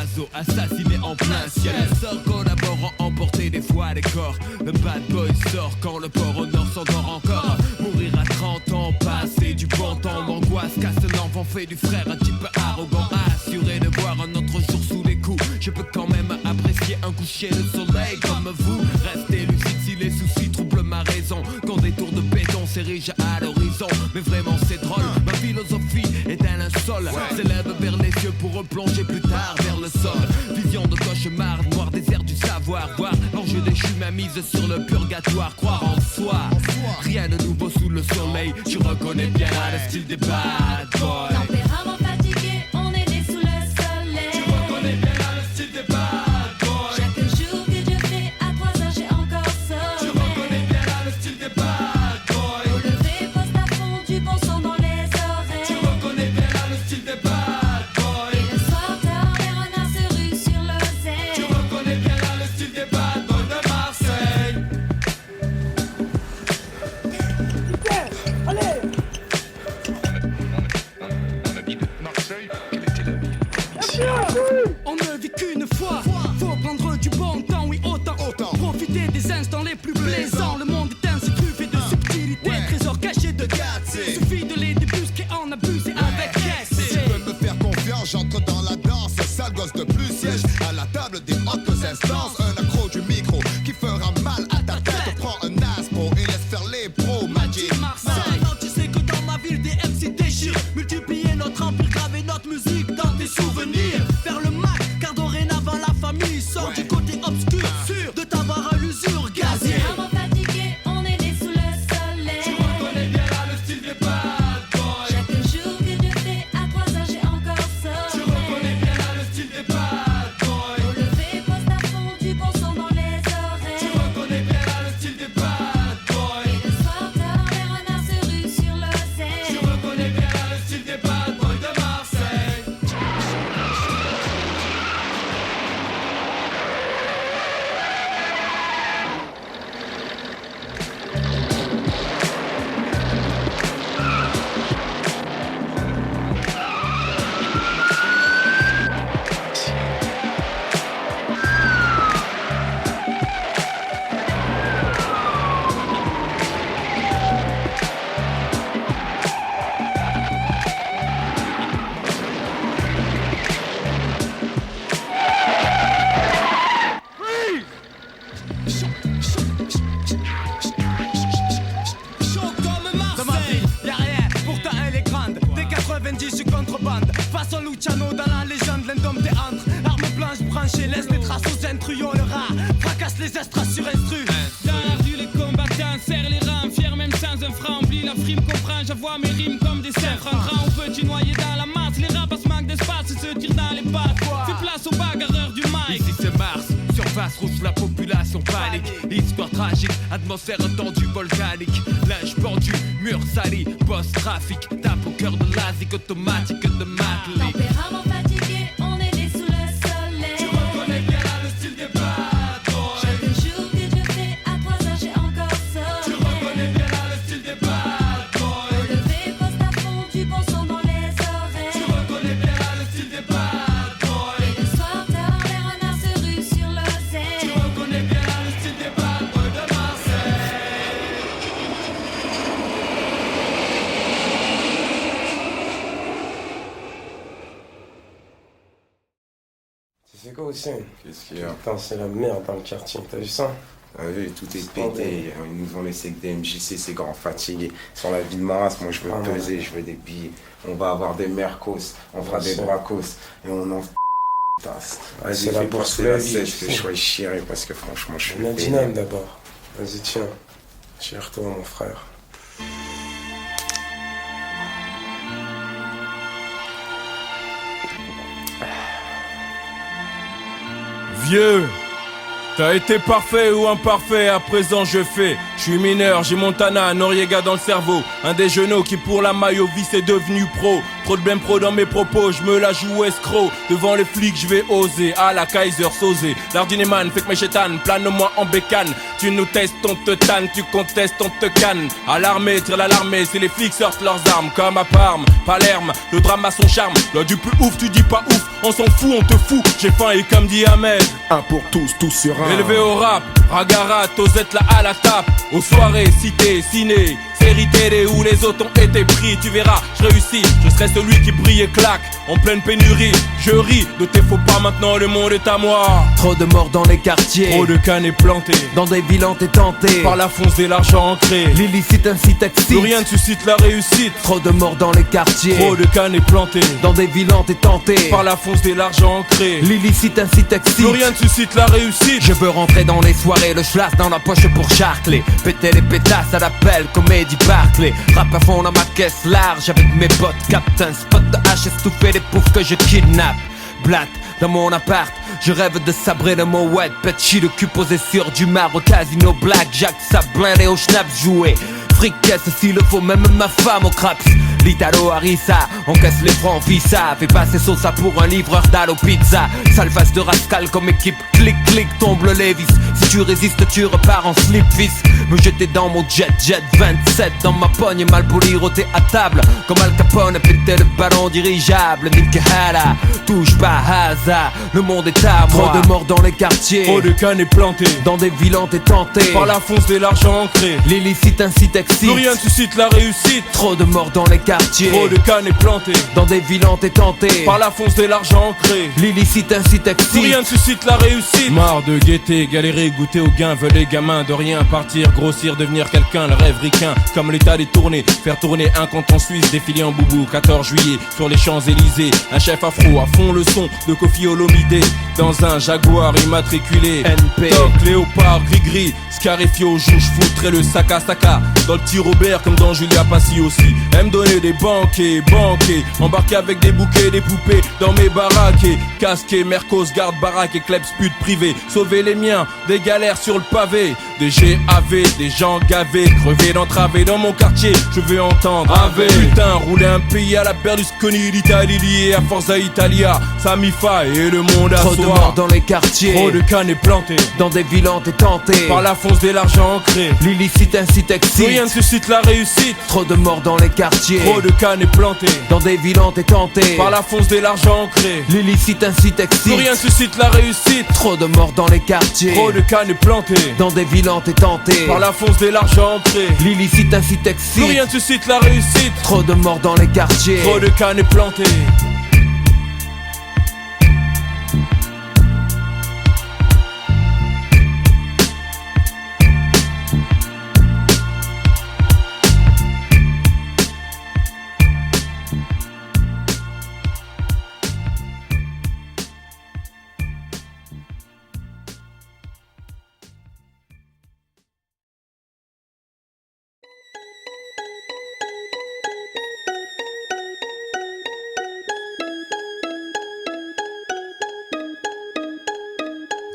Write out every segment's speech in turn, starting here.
oiseaux assassinés en plein ciel. Les sorts collaborant emporter des fois les corps. Le bad boy sort quand le port au nord s'endort encore. Mourir à 30 ans, passer du bon temps. L'angoisse casse l'enfant, fait du frère un type arrogant. Assuré de voir un autre jour sous les coups. Je peux quand même apprécier un coucher de soleil comme vous. Restez lucide si les soucis troublent ma raison. Quand des tours de béton s'érigent à l'horizon. Mais vraiment c'est drôle, ma philosophie est un linceul. S'élève vers les cieux pour replonger plus tard vers le sol. Vision de cauchemar, noir désert du savoir. Voir l'enjeu déchu, ma mise sur le purgatoire. Croire en soi, rien de nouveau sous le soleil. Tu reconnais bien le style des bad boys. Tempérament fatigué, on est né sous le soleil. Tu reconnais bien le style des bad boys. Chaque jour que Dieu fait, à 3 heures j'ai encore sommeil. Tu reconnais bien le style des bad boys. Au lever, poste à fond, du bon son dans les oreilles. Tu reconnais bien le style des bad boys. Et le soir tard, les renards se ruent sur l'oseille. Tu reconnais bien le style des bad boys de Marseille. On ne vit qu'une fois, faut prendre du bon temps, oui autant. Profiter des instants les plus plaisants. Le monde est ainsi truffé de subtilité, trésors cachés de gâteaux. Suffit de les débusquer, en abuser avec excès. Si tu peux me faire confiance, j'entre dans la danse. Sale gosse de plus siège à la table des hautes instances. Un accro du micro qui fera mal à ta tête. Prends un aspro et laisse faire les pros. Magic Marseille, non, tu sais que dans ma ville des MC déchirent. Multiplier notre empire, graver notre musique dans tes souvenirs. Faire le max, car dorénavant la famille sort du côté obscur. Sûr de t'avoir à l'usure gazier. Tempérament fatigué, on est né sous le soleil. Tu reconnais bien le style des bad boys. Chaque jour que Dieu fait, à 3 heures j'ai encore Tu sommeil. reconnais bien le style des bad boys. Au lever, poste à fond, du bon son dans les oreilles. Tu reconnais bien le style des bad boys. Et le soir tard, les renards se ruent sur Tu l'oseille. reconnais bien le style des bad boys de Marseille. Chaud comme Marseille. Dans ma ville, y'a rien, pourtant elle est grande. Dès 90, je suis contrebande. Façon Luciano dans la légende, l'indomptéantre. Arme blanche branchée, laisse les traces aux intrus. Yo, le rat fracasse les estras sur instru. Dans la rue, les combattants serrent les rangs. Fier même sans un franc, oublie la frime, comprend. J'avoue mes rimes comme des cerfs. Un grand ou petit noyé dans la masse. Les rapaces manquent d'espace et se tirent dans les pattes. Fais place aux bagarreurs du mic. Ici c'est Mars, surface rouge, la population panique. Histoire tragique, atmosphère tendue, volcanique. Linge pendu, mur sali, post-trafic. Tape au cœur de l'asique automatique de Matlick. Tempérament fatigué, on est né sous le soleil. Tu reconnais bien le style des bad boys. Chaque jour que Dieu fait, à 3 heures j'ai encore Tu sommeil. reconnais bien le style des bad Au boys. lever, poste à fond, du bon son dans les Tu oreilles. reconnais bien le style des bad boys. Et le soir tard, les renards se ruent sur Tu l'oseille. reconnais bien le style des bad boys de Marseille. Tu sais quoi, Hussein? Qu'est-ce qu'il y a? Putain, c'est la merde dans le quartier, t'as vu ça? Ah oui, tout est pété. Ils nous ont laissé que des MJC, ces grands fatigués. Sur la vie de Maras, moi je veux peser, je veux des billets. On va avoir des mercos, on fera des bracos. Et on en. Putain, vas-y, c'est la fais bourse passer de la la vie, sèche, tu que je sais. sois chiré parce que franchement je suis. On a Dinam d'abord. Vas-y, tiens. Chère-toi, mon frère. Vieux, t'as été parfait ou imparfait, à présent je fais. Je suis mineur, j'ai Montana, Noriega dans le cerveau. Un des genoux qui pour la maille au vice est devenu pro. Trop de blême pro dans mes propos, je me la joue escroc. Devant les flics je vais oser, à la Kaiser Sosé. L'ardinéman fait que mes chétanes, plane-moi en bécane. Tu nous testes, on te tanne, tu contestes, on te canne. À l'armée, tire l'alarmée, c'est les flics sortent leurs armes. Comme à Parme, Palerme, le drame a son charme. Là du plus ouf, tu dis pas ouf, on s'en fout, on te fout. J'ai faim et comme dit Ahmed, un pour tous, tous sur un. Élevé au rap, Ragarat, Osette là à la tape. Aux soirées, cité, ciné, série télé où les autres ont été pris. Tu verras, je réussis, je serai celui qui brille et claque. En pleine pénurie, je ris de tes faux pas, maintenant le monde est à moi. Trop de morts dans les quartiers, trop de cannes plantés dans des bilans t'es tenté par la fonce et l'argent ancré. L'illicite incite excite, plus rien ne suscite la réussite. Trop de morts dans les quartiers, trop de cannes plantés dans des bilans t'es tenté par la fonce et l'argent ancré. L'illicite incite excite, plus rien ne suscite la réussite. Je veux rentrer dans les soirées, le schlass dans la poche pour charcler. Péter les pétasses à l'appel, comédie Barclay. Rap à fond dans ma caisse large avec mes bottes. Captain spot de hache, estouffé des poufs que je kidnappe. Blatt dans mon appart, je rêve de sabrer le mot wet. Petchi le cul posé sur du mar au casino blackjack. Ça blindé au schnaps joué. Fricasse s'il le faut, même ma femme au craps. L'Italo Harissa, encaisse les francs Visa. Fais passer Sosa pour un livreur d'Allo Pizza. Sale face de rascal comme équipe, clic clic tombe le Levis. Si tu résistes tu repars en slip fils. Me jeter dans mon jet 27 dans ma pogne, mal poli roté à table. Comme Al Capone, péter le ballon dirigeable. Nikkahara, touche pas Haza, le monde est à moi. Trop de morts dans les quartiers, trop de cannes plantées dans des villes t'es tenté par la fonce et l'argent ancré. L'illicite incite excite, plus rien ne suscite la réussite. Trop de morts dans les quartiers, trop de cannes plantées dans des villes t'es tenté par la fonce et l'argent ancré. L'illicite incite excite, plus rien ne suscite la réussite. Marre de guetter, galérer, goûter au gain. Veulent les gamins de rien partir, grossir, devenir quelqu'un. Le rêve ricain, comme l'état des tournées. Faire tourner un compte en Suisse, défiler en boubou 14 juillet sur les Champs-Élysées. Un chef afro à fond le son de Kofi Olomide dans un Jaguar immatriculé NP, Toc, léopard, gris-gris, Scarifio, jouge, foutrait le saka-saka. Dans le petit Robert comme dans Julia Passi aussi. Aime donner des banquets, embarqué avec des bouquets, des poupées dans mes baraques. Casqué, Mercos, garde baraque et klebs pute privé. Sauver les miens, des galères sur le pavé. Des GAV, des gens gavés, crevés d'entraver dans mon quartier. Je veux entendre AV. Putain, rouler un pays à la Berlusconi, l'Italie liée à Forza Italia. Samifa et le monde à soi. Trop de morts dans les quartiers, trop de cannes plantées dans des villes t'es tenté par la fonce de l'argent ancré. L'illicite incite excite, plus rien ne suscite la réussite. Trop de morts dans les quartiers, trop de cannes plantées dans des villes t'es tenté par la fonce de l'argent ancré. L'illicite incite excite, plus rien ne suscite la réussite. Trop de morts dans les quartiers, trop de cannes plantées dans des villes t'es tenté par la fonce de l'argent ancré. L'illicite incite excite, plus rien ne suscite la réussite. Trop de morts dans les quartiers, trop de cannes plantées.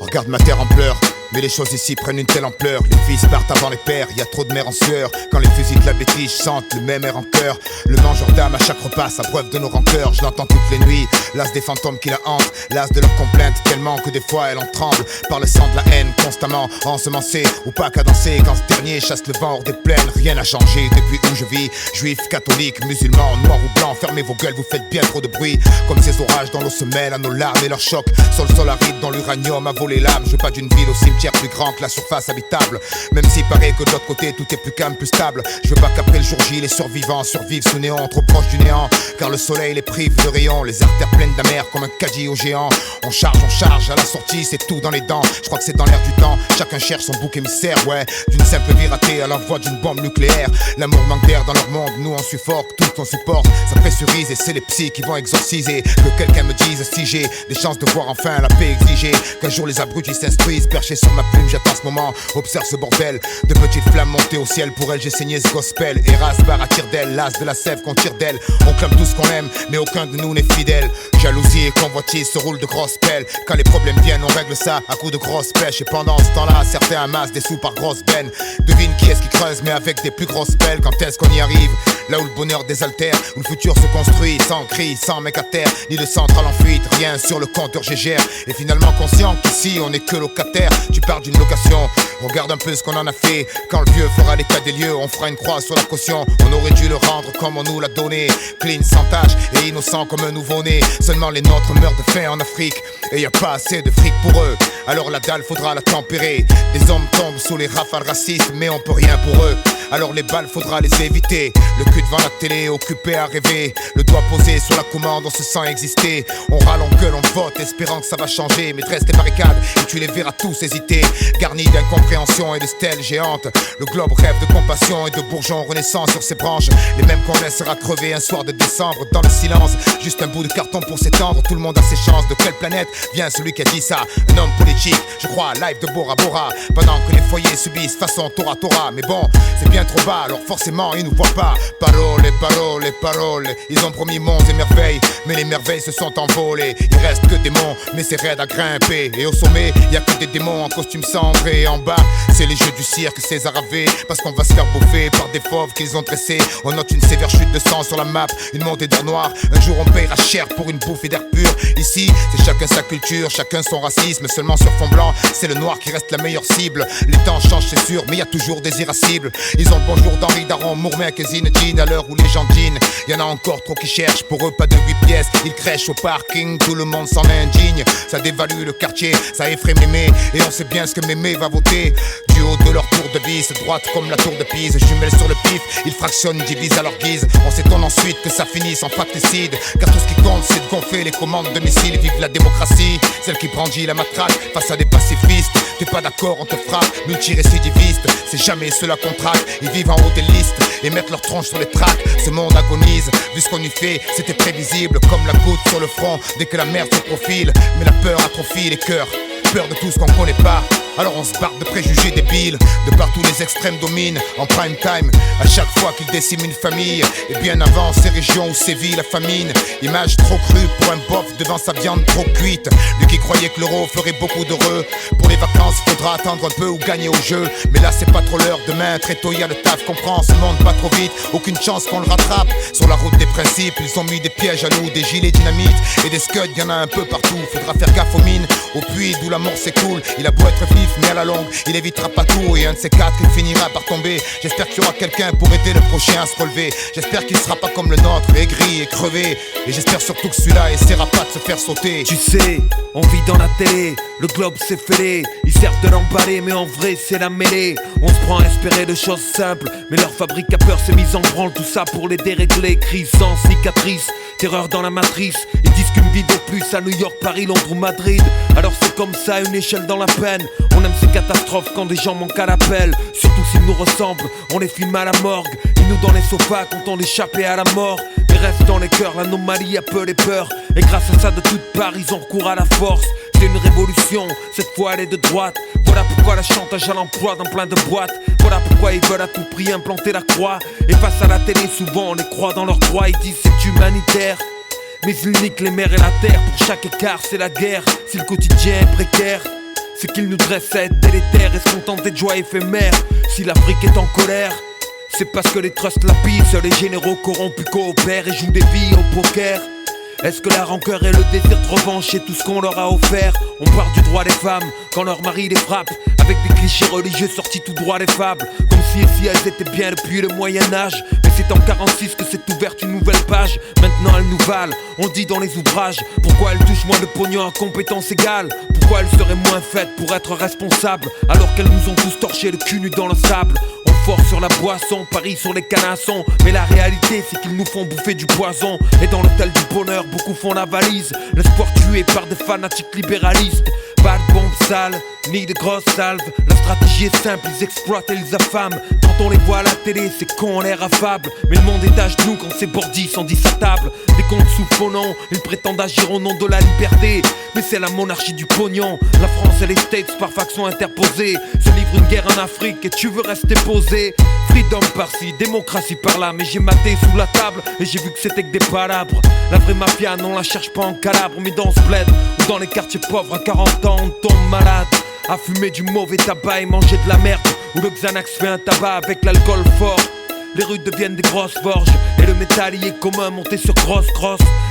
Regarde ma terre en pleurs, mais les choses ici prennent une telle ampleur. Les fils partent avant les pères, y a trop de mères en sueur. Quand les fusils de la bêtise chantent le même air en chœur. Le mangeur d'âme à chaque repas s'abreuve de nos rancœurs. Je l'entends toutes les nuits, l'as des fantômes qui la hantent. L'as de leurs complaintes tellement que des fois elle en tremble. Par le sang de la haine constamment ensemencé, ou pas cadencé. Quand ce dernier chasse le vent hors des plaines. Rien n'a changé depuis où je vis. Juifs, catholiques, musulmans, noirs ou blancs, fermez vos gueules, vous faites bien trop de bruit. Comme ces orages dans l'eau se mêlent à nos larmes et leurs chocs. Sur le sol aride, dans l'uranium a volé l'âme. Je veux pas d'une ville au cimetière plus grand que la surface habitable. Même s'il paraît que de l'autre côté tout est plus calme, plus stable. Je veux pas qu'après le jour J les survivants survivent sous néant, trop proche du néant. Car le soleil les prive de rayons, les artères pleines d'amers comme un caddie au géant. On charge, à la sortie c'est tout dans les dents. Je crois que c'est dans l'air du temps, chacun cherche son bouc émissaire. Ouais, d'une simple vie ratée à l'envoi d'une bombe nucléaire. L'amour manque d'air dans leur monde, nous on suffoque, tout on supporte. Ça pressurise et c'est les psys qui vont exorciser. Que quelqu'un me dise si j'ai des chances de voir enfin la paix exiger. Qu'un jour les abrutis s'instruisent, perché sur ma plume, j'attends ce moment. Observe ce bordel, de petites flammes montées au ciel. Pour elle j'ai saigné ce gospel. Eras barre à tire d'elle, l'as de la sève qu'on tire d'elle. On clame tout ce qu'on aime, mais aucun de nous n'est fidèle. Jalousie et convoitise se roulent de grosses pelles. Quand les problèmes viennent, on règle ça à coups de grosses pêches. Et pendant ce temps-là, certains amassent des sous par grosses bennes. Devine qui est-ce qui creuse, mais avec des plus grosses pelles. Quand est-ce qu'on y arrive? Là où le bonheur désaltère, où le futur se construit sans cri, sans mec à terre, ni de centrale en fuite, rien sur le compteur GGR. Et finalement conscient qu'ici on est que locataire. Tu pars d'une location, regarde un peu ce qu'on en a fait. Quand le vieux fera l'état des lieux, on fera une croix sur la caution. On aurait dû le rendre comme on nous l'a donné, clean, sans tache et innocent comme un nouveau-né. Seulement les nôtres meurent de faim en Afrique, et y a pas assez de fric pour eux. Alors la dalle faudra la tempérer. Des hommes tombent sous les rafales racistes, mais on peut rien pour eux. Alors les balles faudra les éviter. Le cul devant la télé, occupé à rêver. Le doigt posé sur la commande, on se sent exister. On râle, on gueule, on vote, espérant que ça va changer. Mais dresse tes barricades et tu les verras tous hésiter. Garnis d'incompréhension et de stèles géantes. Le globe rêve de compassion et de bourgeons renaissants sur ses branches. Les mêmes qu'on laissera crever un soir de décembre dans le silence. Juste un bout de carton pour s'étendre. Tout le monde a ses chances. De quelle planète vient celui qui a dit ça? Un homme politique, je crois, live de Bora Bora. Pendant que les foyers subissent façon Tora Tora. Mais bon, c'est bien trop bas, alors forcément ils nous voient pas. Parole, parole, parole. Ils ont promis monts et merveilles, mais les merveilles se sont envolées. Il reste que des monts, mais c'est raide à grimper. Et au sommet, y a que des démons en costume sombre. Et en bas, c'est les jeux du cirque César avait. Parce qu'on va se faire bouffer par des fauves qu'ils ont dressés. On note une sévère chute de sang sur la map, une montée d'air noir. Un jour on paiera cher pour une bouffée d'air pur. Ici, c'est chacun sa culture, chacun son racisme. Seulement sur fond blanc, c'est le noir qui reste la meilleure cible. Les temps changent c'est sûr, mais y a toujours des irascibles. Ils ont le bonjour d'Henri Daron, Mourmec et Zinedine. À l'heure où les gens dînent, y'en a encore trop qui cherchent. Pour eux pas de 8 pièces, ils crèchent au parking. Tout le monde s'en indigne, ça dévalue le quartier, ça effraie Mémé. Et on sait bien ce que Mémé va voter. Du haut de leur tour de vis, droite comme la tour de Pise. Jumelles sur le pif, ils fractionnent, divisent à leur guise. On s'étonne ensuite que ça finisse en fratricide. Car tout ce qui compte c'est de gonfler les commandes de missiles. Vive la démocratie, celle qui brandit la matraque face à des pacifistes. T'es pas d'accord, on te frappe, multirécidiviste. C'est jamais ceux-là qu'on traque, ils vivent en haut des listes et mettent leur tronche sur les tracks. Ce monde agonise, vu ce qu'on y fait, c'était prévisible. Comme la goutte sur le front, dès que la merde se profile. Mais la peur atrophie les cœurs, peur de tout ce qu'on connaît pas. Alors on se barre de préjugés débiles. De partout les extrêmes dominent en prime time. À chaque fois qu'ils déciment une famille. Et bien avant ces régions où sévit la famine. Image trop crue pour un bof devant sa viande trop cuite. Lui qui croyait que l'euro ferait beaucoup d'heureux. Pour les vacances faudra attendre un peu ou gagner au jeu. Mais là c'est pas trop l'heure, demain très tôt y'a le taf. Comprends, ce monde pas trop vite, aucune chance qu'on le rattrape. Sur la route des principes, ils ont mis des pièges à nous. Des gilets dynamite et des scuds, y'en a un peu partout. Faudra faire gaffe aux mines, au puits d'où la mort s'écoule. Il a beau être vif mais à la longue, il évitera pas tout. Et un de ces quatre, il finira par tomber. J'espère qu'il y aura quelqu'un pour aider le prochain à se relever. J'espère qu'il sera pas comme le nôtre, aigri et crevé. Et j'espère surtout que celui-là essaiera pas de se faire sauter. Tu sais, on vit dans la télé, le globe s'est fêlé. Ils servent de l'emballer mais en vrai c'est la mêlée. On se prend à espérer de choses simples, mais leur fabrique à peur s'est mise en branle. Tout ça pour les dérégler, crise sans cicatrice. Terreur dans la matrice, ils disent qu'une vie de plus à New York, Paris, Londres ou Madrid. Alors c'est comme ça, une échelle dans la peine. On aime ces catastrophes quand des gens manquent à l'appel. Surtout s'ils nous ressemblent, on les filme à la morgue. Ils nous dans les sofas, content d'échapper à la mort. Mais reste dans les cœurs, l'anomalie a peu les peurs. Et grâce à ça de toutes parts, ils ont recours à la force. C'est une révolution, cette fois elle est de droite. Voilà pourquoi la chantage à l'emploi dans plein de boîtes. Voilà pourquoi ils veulent à tout prix implanter la croix. Et face à la télé, souvent on les croit dans leurs droits. Ils disent c'est humanitaire, mais ils niquent les mers et la terre. Pour chaque écart c'est la guerre. Si le quotidien est précaire, c'est qu'ils nous dressent à être délétères et se contenter de joie éphémère. Si l'Afrique est en colère, c'est parce que les trusts la pissent. Les généraux corrompus coopèrent et jouent des vies au poker. Est-ce que la rancœur et le désir de revanche est tout ce qu'on leur a offert? On parle du droit des femmes quand leur mari les frappe, avec des clichés religieux sortis tout droit des fables. Comme si elles étaient bien depuis le Moyen-Âge. Mais c'est en 46 que s'est ouverte une nouvelle page. Maintenant elles nous valent, on dit dans les ouvrages. Pourquoi elles touchent moins de pognon à compétences égales? Pourquoi elles seraient moins faites pour être responsables, alors qu'elles nous ont tous torché le cul nu dans le sable? Fort sur la boisson, paris sur les canassons. Mais la réalité c'est qu'ils nous font bouffer du poison. Et dans l'hôtel du bonheur, beaucoup font la valise. L'espoir tué par des fanatiques libéralistes. Pas de bombes sales, ni de grosses salves. La stratégie est simple, ils exploitent et ils affament. Quand on les voit à la télé, c'est con, on l'air affable. Mais le monde est à genoux quand ces bordis sont dit à table. Des comptes sous faux nom, ils prétendent agir au nom de la liberté. Mais c'est la monarchie du pognon. La France et les States par faction interposée se livrent une guerre en Afrique et tu veux rester posé. Freedom par-ci, démocratie par-là, mais j'ai maté sous la table et j'ai vu que c'était que des palabres. La vraie mafia, non, la cherche pas en Calabre, mais dans ce bled ou dans les quartiers pauvres. À 40 ans, on tombe malade, à fumer du mauvais tabac et manger de la merde, où le Xanax fait un tabac avec l'alcool fort. Les rues deviennent des grosses forges et le métal y est commun, monté sur cross.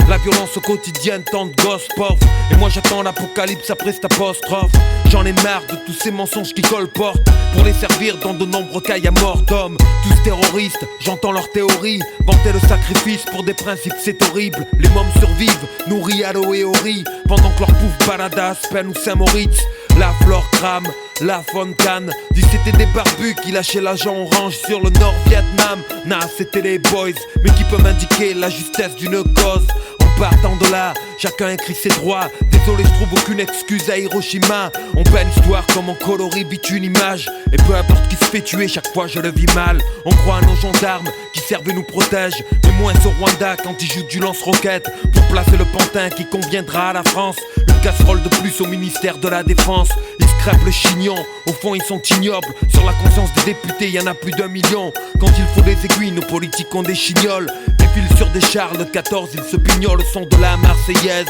La violence au quotidien, tant de gosses pauvres. Et moi j'attends l'apocalypse après cette apostrophe. J'en ai marre de tous ces mensonges qui colportent pour les servir dans de nombreux cas à mort d'hommes. Tous terroristes, j'entends leurs théories, vanter le sacrifice pour des principes, c'est horrible. Les mômes survivent, nourris à l'eau et au riz, pendant que leur pouf balade à Aspen ou Saint-Moritz. La flore crame, la fontaine. Dis c'était des barbus qui lâchaient l'agent orange sur le Nord-Vietnam. Nah, c'était les boys, mais qui peut m'indiquer la justesse d'une cause? En partant de là, chacun écrit ses droits. Désolé, je trouve aucune excuse à Hiroshima. On peint l'histoire comme on colorie vite une image. Et peu importe qui se fait tuer, chaque fois je le vis mal. On croit à nos gendarmes qui servent et nous protègent, mais moins au Rwanda quand ils jouent du lance-roquette pour placer le pantin qui conviendra à la France. Une casserole de plus au ministère de la Défense. Ils se crêpent le chignon, au fond ils sont ignobles. Sur la conscience des députés, y en a plus d'1 million. Quand il faut des aiguilles, nos politiques ont des chignoles. Défilent sur des chars, le 14, ils se pignolent au son de la Marseillaise.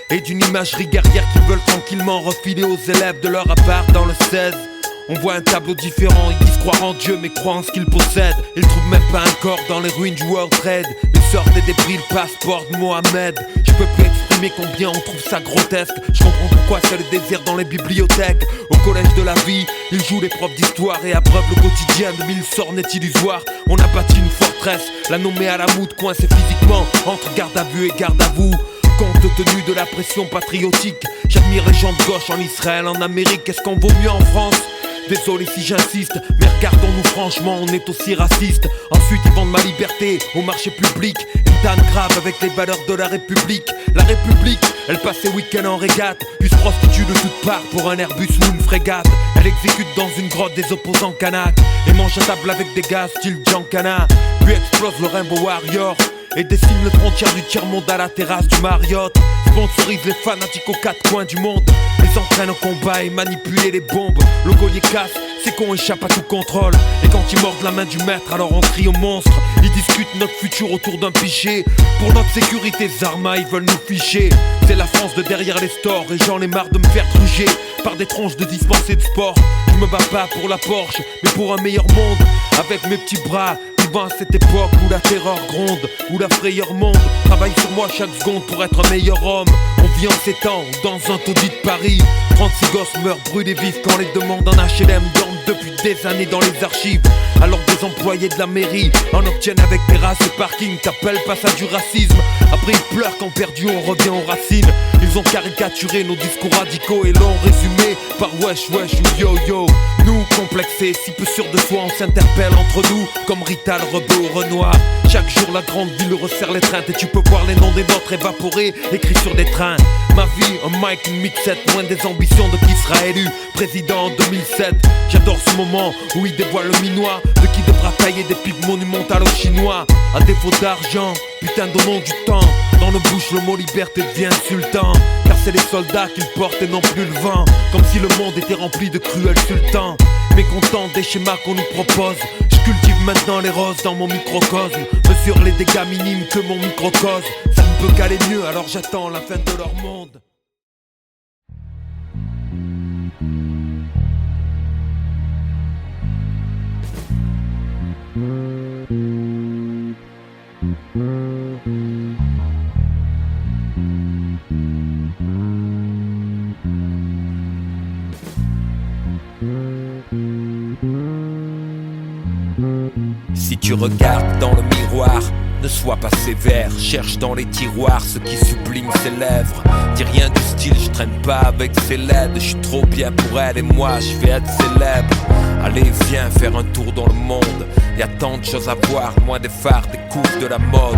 Et d'une imagerie guerrière qu'ils veulent tranquillement refiler aux élèves de leur appart dans le 16. On voit un tableau différent, ils disent croire en Dieu mais croient en ce qu'ils possèdent. Ils trouvent même pas un corps dans les ruines du World Trade. Ils sortent des débris, le passeport de Mohamed. Je peux plus exprimer combien on trouve ça grotesque. Je comprends pourquoi c'est le désir dans les bibliothèques. Au collège de la vie, ils jouent les profs d'histoire et abreuvent le quotidien de 1000 sornettes illusoires. On a bâti une forteresse, la nommée à la moute, coincée physiquement entre garde à vue et garde à vous. Compte tenu de la pression patriotique, j'admire les gens de gauche en Israël, en Amérique. Est-ce qu'on vaut mieux en France? Désolé si j'insiste, mais regardons-nous franchement, on est aussi raciste. Ensuite ils vendent ma liberté au marché public. Une tanne grave avec les valeurs de la République. La République, elle passe ses week-ends en régate, puis se prostitue de toutes parts pour un Airbus ou une frégate. Elle exécute dans une grotte des opposants canaques et mange à table avec des gars style Giancana. Puis explose le Rainbow Warrior et dessine le frontière du tiers-monde à la terrasse du Marriott. Sponsorise les fanatiques aux quatre coins du monde, les entraîne au combat et manipule les bombes. Le collier casse, c'est qu'on échappe à tout contrôle. Et quand ils mordent la main du maître, alors on crie au monstre. Ils discutent notre futur autour d'un pichet. Pour notre sécurité, Zarma, ils veulent nous ficher. C'est la France de derrière les stores et j'en ai marre de me faire truger par des tronches de dispensés de sport. Je me bats pas pour la Porsche, mais pour un meilleur monde. Avec mes petits bras, vivant à cette époque où la terreur gronde, où la frayeur monte. Travaille sur moi chaque seconde pour être un meilleur homme. On vit en ces temps, dans un taudis de Paris. 36 gosses meurent brûlés vifs quand les demandes en HLM dorment depuis des années dans les archives. Alors des employés de la mairie en obtiennent avec terrasse et parking. T'appelles pas ça du racisme? Après ils pleurent quand perdu on revient aux racines. Ils ont caricaturé nos discours radicaux et l'ont résumé par wesh wesh ou yo yo. Nous complexés, si peu sûrs de soi, on s'interpelle entre nous comme Rital, Rebeu ou Renoir. Chaque jour la grande ville resserre les treintes et tu peux voir les noms des nôtres évaporés écrits sur des trains. Ma vie, un mic, une mixette, loin des ambitions de qui sera élu président en 2007. J'adore ce moment où il dévoile le minois de qui devra tailler des pipes monumentales aux Chinois. À défaut d'argent, putain donnons du temps. Dans nos bouches le mot liberté devient insultant, car c'est les soldats qui le portent et non plus le vent. Comme si le monde était rempli de cruels sultans. Mécontent des schémas qu'on nous propose, je cultive maintenant les roses dans mon microcosme. Mesure les dégâts minimes que mon microcosme. Ça ne peut qu'aller mieux, alors j'attends la fin de leur monde. Si tu regardes dans le miroir, ne sois pas sévère. Cherche dans les tiroirs ce qui sublime ses lèvres. Dis rien du style, je traîne pas avec ses laides. Je suis trop bien pour elle et moi je vais être célèbre. Allez viens faire un tour dans le monde. Y'a tant de choses à voir, loin des phares, des coups de la mode.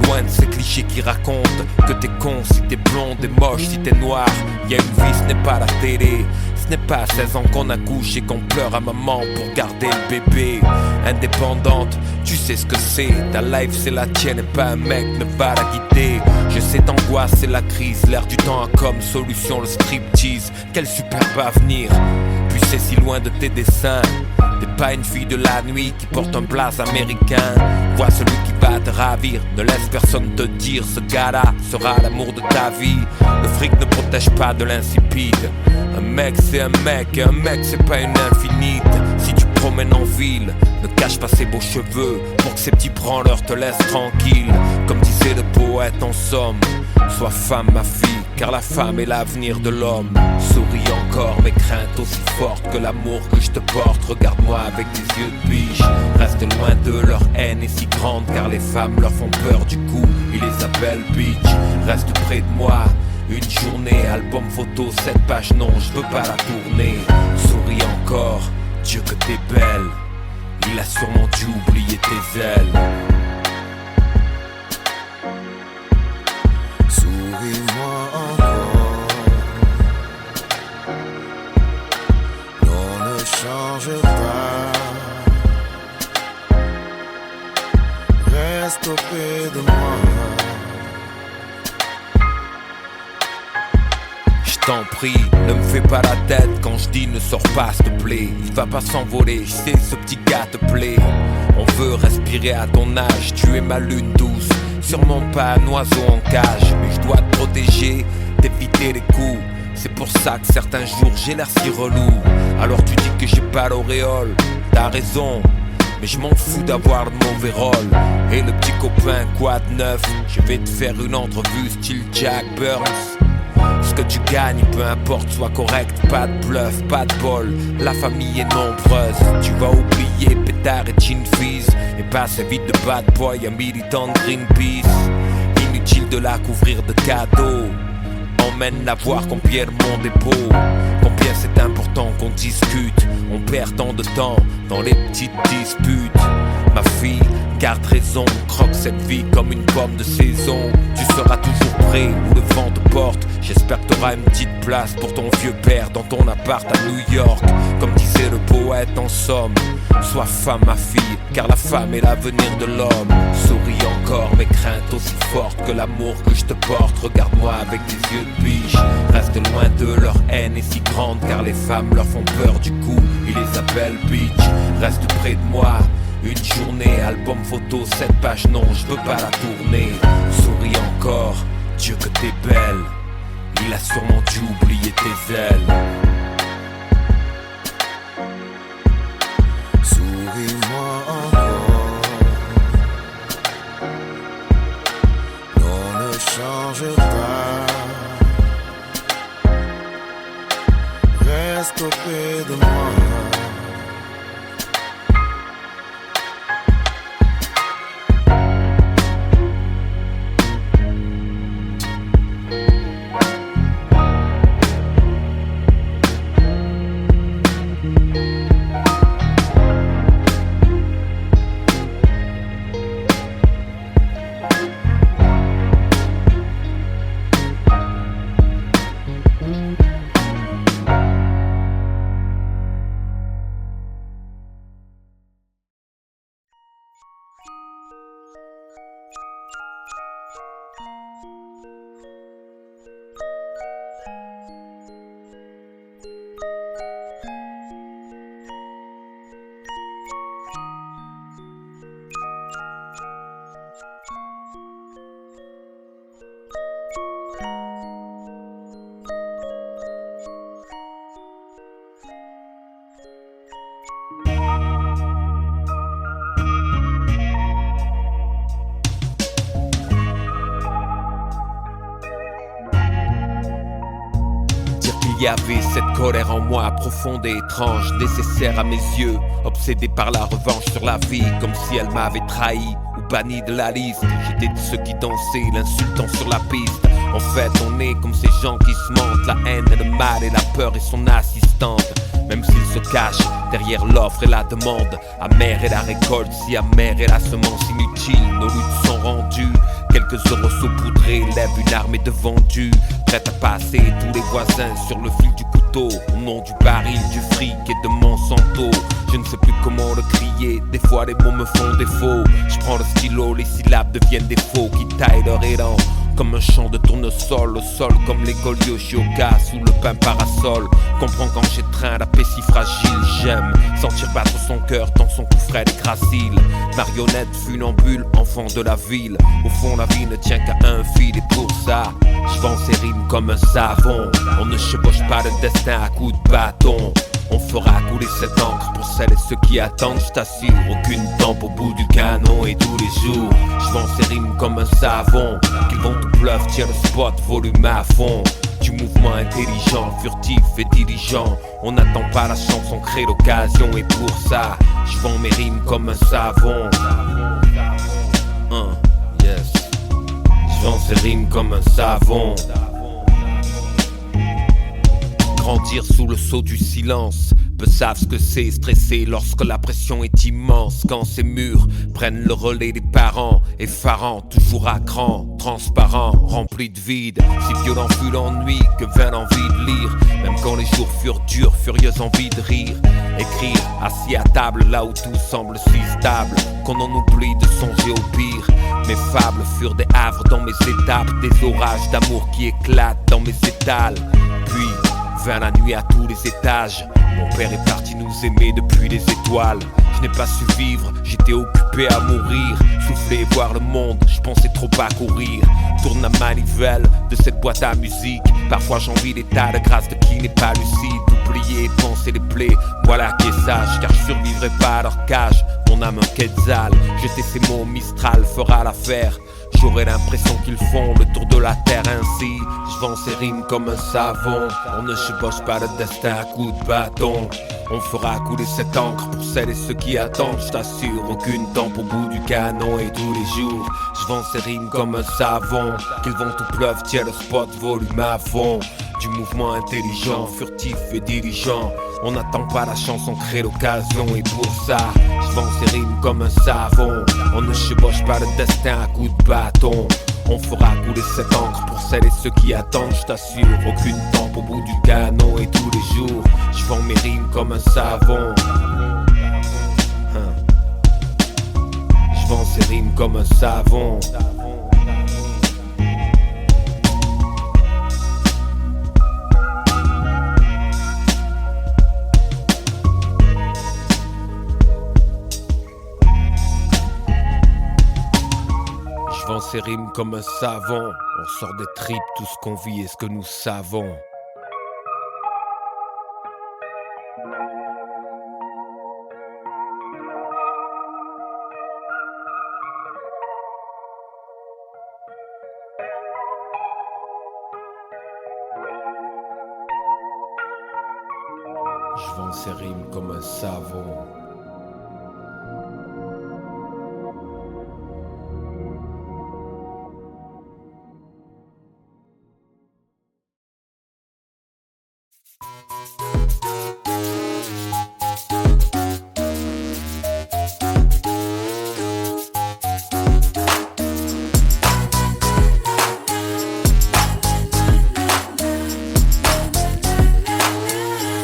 Loin de ces clichés qui racontent que t'es con si t'es blonde et moche si t'es noir. Y'a une vie, ce n'est pas la télé. Ce n'est pas à 16 ans qu'on accouche et qu'on pleure à maman pour garder le bébé. Indépendante, tu sais ce que c'est. Ta life c'est la tienne et pas un mec ne va la guider. Je sais t'angoisse, c'est la crise. L'air du temps a comme solution le striptease. Quel superbe avenir. Puis sais si loin de tes dessins. T'es pas une fille de la nuit qui porte un blaze américain. Vois celui qui va te ravir, ne laisse personne te dire ce gars-là sera l'amour de ta vie. Le fric ne protège pas de l'insipide. Un mec c'est un mec et un mec c'est pas une infinite. Si tu promènes en ville, ne cache pas ses beaux cheveux pour que ces petits branleurs te laissent tranquille. Comme disait le poète en somme, sois femme ma fille, car la femme est l'avenir de l'homme. Souris encore mes craintes aussi fortes que l'amour que je te porte. Regarde-moi avec des yeux de biche. Reste loin de leur haine est si grande, car les femmes leur font peur du coup ils les appellent bitch. Reste près de moi une journée, album photo, 7 pages, non je veux pas la tourner. Souris encore, Dieu que t'es belle, il a sûrement dû oublier tes ailes. Souris-moi encore, non ne change pas, reste auprès de moi. T'en prie, ne me fais pas la tête quand je dis ne sors pas s'il te plaît. Il va pas s'envoler, je sais ce petit gars te plaît. On veut respirer à ton âge, tu es ma lune douce. Sûrement pas un oiseau en cage, mais je dois te protéger, t'éviter les coups. C'est pour ça que certains jours j'ai l'air si relou. Alors tu dis que j'ai pas l'auréole, t'as raison, mais je m'en fous d'avoir le mauvais rôle. Et le petit copain quad neuf, je vais te faire une entrevue style Jack Burns. Ce que tu gagnes, peu importe, sois correct, pas de bluff, pas de bol. La famille est nombreuse, tu vas oublier pétard et chin fizz. Et passer vite de bad boy à militant de Greenpeace. Inutile de la couvrir de cadeaux. Emmène-la voir combien le monde est beau. Combien c'est important qu'on discute. On perd tant de temps dans les petites disputes. Ma fille, garde raison, croque cette vie comme une pomme de saison. Tu seras toujours prêt où le vent te porte. J'espère que t'auras une petite place pour ton vieux père dans ton appart à New York. Comme disait le poète en somme, sois femme ma fille, car la femme est l'avenir de l'homme. Souris encore mes craintes aussi fortes que l'amour que je te porte. Regarde-moi avec des yeux de biche. Reste loin de leur haine est si grande, car les femmes leur font peur du coup ils les appellent bitch. Reste près de moi une journée, album photo, 7 pages, non je veux pas la tourner. Souris encore, Dieu que t'es belle, il a sûrement dû oublier tes ailes. Souris-moi encore, non ne change pas, reste auprès de moi. Il y avait cette colère en moi, profonde et étrange, nécessaire à mes yeux, obsédé par la revanche sur la vie, comme si elle m'avait trahi ou banni de la liste. J'étais de ceux qui dansaient, l'insultant sur la piste. En fait, on est comme ces gens qui se mentent, la haine et le mal et la peur est son assistante. Même s'il se cache derrière l'offre et la demande, amère est la récolte, si amère est la semence inutile. Nos luttes sont rendues, quelques euros saupoudrés lèvent une armée de vendus, prête à passer tous les voisins sur le fil du couteau. Au nom du baril, du fric et de Monsanto, je ne sais plus comment le crier, des fois les mots me font défaut. Je prends le stylo, les syllabes deviennent des faux qui taillent leur élan. comme un champ de tournesol. Au sol comme l'école Yoshioka, sous le pain parasol. Comprends quand j'étreins la paix si fragile. J'aime sentir battre son cœur tant son coup frais est gracile. Marionnette, funambule, enfant de la ville. Au fond la vie ne tient qu'à un fil et pour ça je vends ces rimes comme un savon. On ne chevauche pas le destin à coups de bâton. On fera couler cette encre pour celles et ceux qui attendent. Je t'assure, aucune tempe au bout du canon. Et tous les jours, je vends ces rimes comme un savon. Qu'ils vont tout bluff, tiens le spot, volume à fond. Du mouvement intelligent, furtif et diligent. On n'attend pas la chance, on crée l'occasion. Et pour ça, je vends mes rimes comme un savon. Yes. Je vends ces rimes comme un savon. Grandir sous le sceau du silence. Peu savent ce que c'est stresser lorsque la pression est immense. Quand ces murs prennent le relais des parents. Effarant, toujours à cran, transparent, rempli de vide. Si violent fut l'ennui que vint l'envie de lire. Même quand les jours furent durs, furieuse envie de rire. Écrire, assis à table là où tout semble si stable. Qu'on en oublie de songer au pire. Mes fables furent des havres dans mes étapes. Des orages d'amour qui éclatent dans mes étals. Puis vint la nuit à tous les étages. Mon père est parti nous aimer depuis les étoiles. Je n'ai pas su vivre, j'étais occupé à mourir. Souffler et voir le monde, je pensais trop à courir. Tourne la manivelle de cette boîte à musique. Parfois j'envie l'état de grâce de qui n'est pas lucide. Oublier et penser les plaies, voilà qui est sage. Car je survivrai pas à leur cage. Mon âme un quetzal, jeter ces mots Mistral fera l'affaire. J'aurais l'impression qu'ils font le tour de la terre ainsi. Je vends ces rimes comme un savon. On ne chevauche pas le destin à coups de bâton. On fera couler cette encre pour celles et ceux qui attendent. Je t'assure, aucune tempe au bout du canon. Et tous les jours, je vends ces rimes comme un savon. Qu'ils vont tout pleuve, tiens le spot, volume à fond. Du mouvement intelligent, furtif et diligent. On n'attend pas la chance, on crée l'occasion. Et pour ça, je vends ces rimes comme un savon. On ne chevauche pas le destin à coups de bâton. On fera couler cette encre pour celles et ceux qui attendent. Je t'assure, aucune tempe au bout du canon. Et tous les jours, je vends mes rimes comme un savon. Je vends ces rimes comme un savon. Je vends ces rimes comme un savon. On sort des tripes tout ce qu'on vit et ce que nous savons. Je vends ces rimes comme un savon.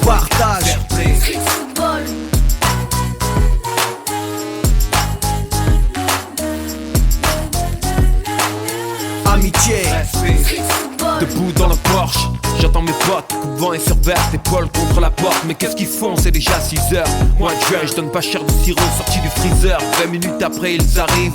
Partage, amitié, debout dans le Porsche, j'entends mes potes, coup de vent et sur verte, épaule contre la porte. Mais qu'est-ce qu'ils font, c'est déjà 6h. Mois de juin, je donne pas cher de sirop sorti du freezer. 20 minutes après ils arrivent,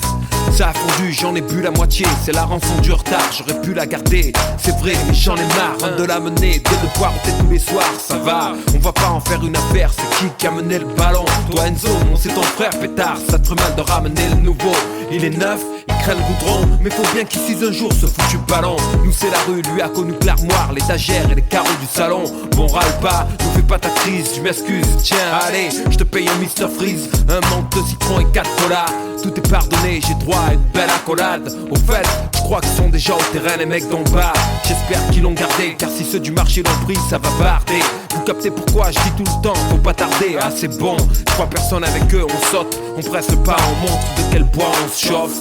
ça a fondu, j'en ai bu la moitié. C'est la rançon du retard, j'aurais pu la garder. C'est vrai, mais j'en ai marre de la mener, de devoir ôter tous les soirs. Ça va, on va pas en faire une affaire, c'est qui a mené le ballon? Toi Enzo, non c'est ton frère pétard. Ça te ferait mal de ramener le nouveau. Il est neuf, il craint le goudron, mais faut bien qu'il sise un jour ce foutu ballon. Nous c'est la rue, lui a connu que l'armoire, l'étagère et les carreaux du salon. Bon râle pas, ne fais pas ta crise, je m'excuse. Tiens allez, je te paye un Mr Freeze, un manque de citron et 4 colas. Tout est pardonné, j'ai droit à une belle accolade. Au fait, je crois qu'ils sont déjà au terrain les mecs d'en bas. J'espère qu'ils l'ont gardé, car si ceux du marché l'ont pris, ça va barder. Vous captez pourquoi je dis tout le temps, faut pas tarder. Ah c'est bon, 3 personnes avec eux, on saute, on presse le pas, on montre de quel bois on se chauffe.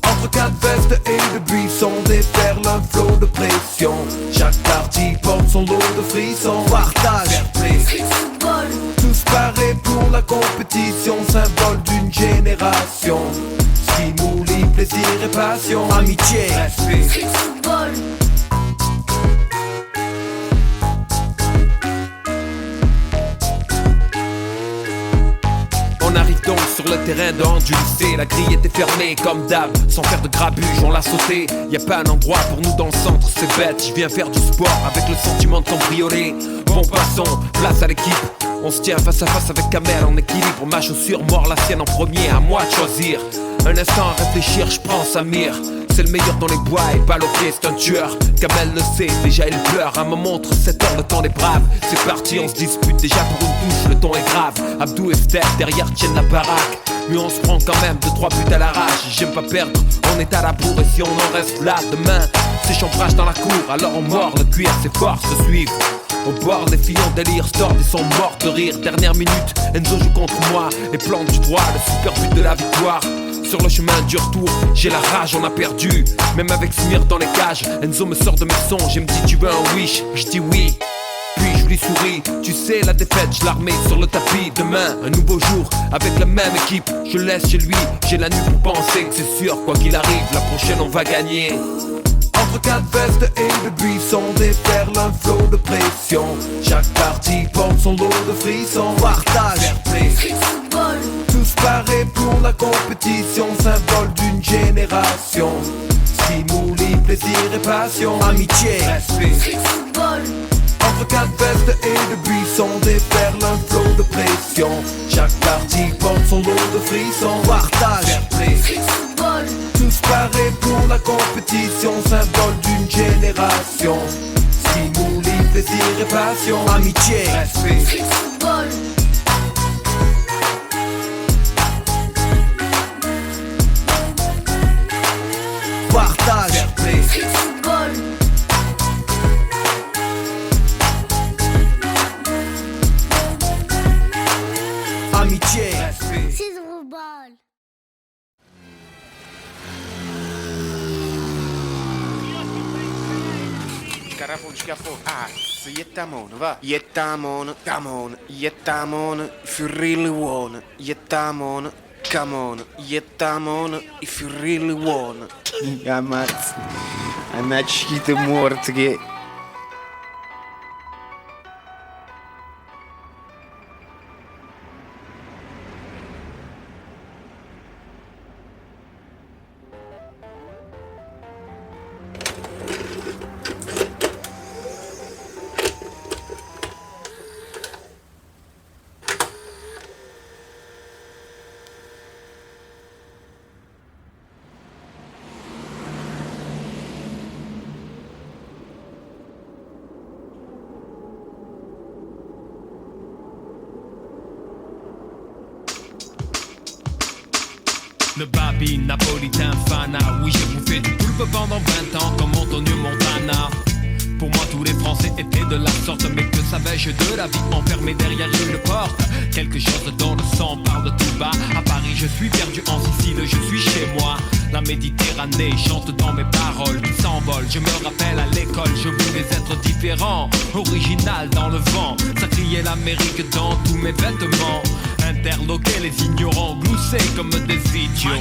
Entre 4 vestes et de buissons, déferle un flot de pression. Chaque partie porte son lot de frissons. Partage, tous parés pour la compétition, symbole d'une génération. Ce qui nous lie plaisir et passion. Amitié, respect. Street football. On arrive donc sur le terrain du lycée. La grille était fermée comme d'hab. Sans faire de grabuge, on l'a sauté. Y a pas un endroit pour nous dans le centre, c'est bête. Je viens faire du sport avec le sentiment de cambrioler. Bon passons, place à l'équipe. On se tient face à face avec Kamel en équilibre. Ma chaussure mord la sienne en premier, à moi de choisir. Un instant à réfléchir, je prends Samir. C'est le meilleur dans les bois et balle au pied, c'est un tueur. Kamel le sait, déjà il pleure. À me montre 7 heures, le temps des braves. C'est parti, on se dispute déjà pour une touche, le ton est grave. Abdou et Steph derrière tiennent la baraque. Mais on se prend quand même 2-3 buts à l'arrache. J'aime pas perdre, on est à la bourre. Et si on en reste là demain, c'est chambrage dans la cour. Alors on mord le cuir, ses forces se suivent. Au bord, les filles en délire, Stord et sont morts de rire. Dernière minute, Enzo joue contre moi et plante du droit le super but de la victoire. Sur le chemin du retour, j'ai la rage, on a perdu. Même avec Smir dans les cages, Enzo me sort de mes songes et me dit tu veux un wish, je dis oui. Puis je lui souris, tu sais la défaite, je la remets sur le tapis. Demain, un nouveau jour, avec la même équipe, je laisse chez lui. J'ai la nuit pour penser que c'est sûr, quoi qu'il arrive, la prochaine on va gagner. Entre 4 vestes et le buisson déferle un flot de pression. Chaque partie porte son lot de frissons. Partage, fair play. Street football. Tous parés pour la compétition, symbole d'une génération. Stimuli, plaisir et passion. Amitié, respect. Street football. Entre 4 vestes et le buisson déferle un flot de pression. Chaque partie porte son lot de frissons. Partage, fair play. Street football. Tous parés pour la compétition, symbole d'une génération. Stimuli, plaisir et passion. Amitié, respect. Street football. Partage, fair play. Street football. Amitié, respect. Street football. Jettamon, va. Jettamon, come on. Jettamon, if you really want. Jettamon, come on. Jettamon, if you really want. Ja, maat. I'm not schieten morgen. Le babi napolitain fana. Oui, j'ai bouffé du poulpe pendant 20 ans comme Antonio Montana. Pour moi tous les Français étaient de la sorte. Mais que savais-je de la vie enfermée derrière une porte? Quelque chose dans le sang parle tout bas. À Paris je suis perdu, en Sicile je suis chez moi. La Méditerranée chante dans mes paroles qui s'envolent. Je me rappelle à l'école, je voulais être différent, original dans le vent. Ça criait l'Amérique dans tous mes vêtements. Interloquer les ignorants, glousser comme des idiots.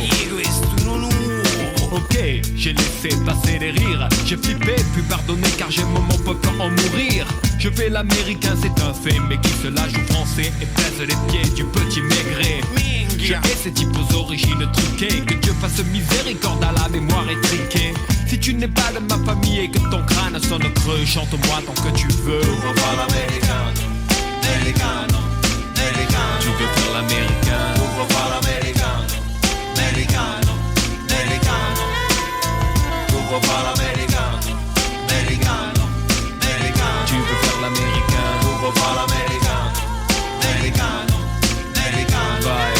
Ok, j'ai laissé passer les rires. J'ai flippé, puis pardonné car j'ai mon peuple en mourir. Je fais l'américain, c'est un fait, mais qui se la joue français et pèse les pieds du petit maigret. Je hais ces types aux origines truquées. Que Dieu fasse miséricorde à la mémoire étriquée. Si tu n'es pas de ma famille et que ton crâne sonne creux, chante-moi tant que tu veux. On va l'américain, americano, americano. Tu veux faire l'américain, on va l'américain, americano, americano. Tu veux faire l'américain, americano, americano. Tu veux faire l'américain, on va l'américain, americano, americano. Vai.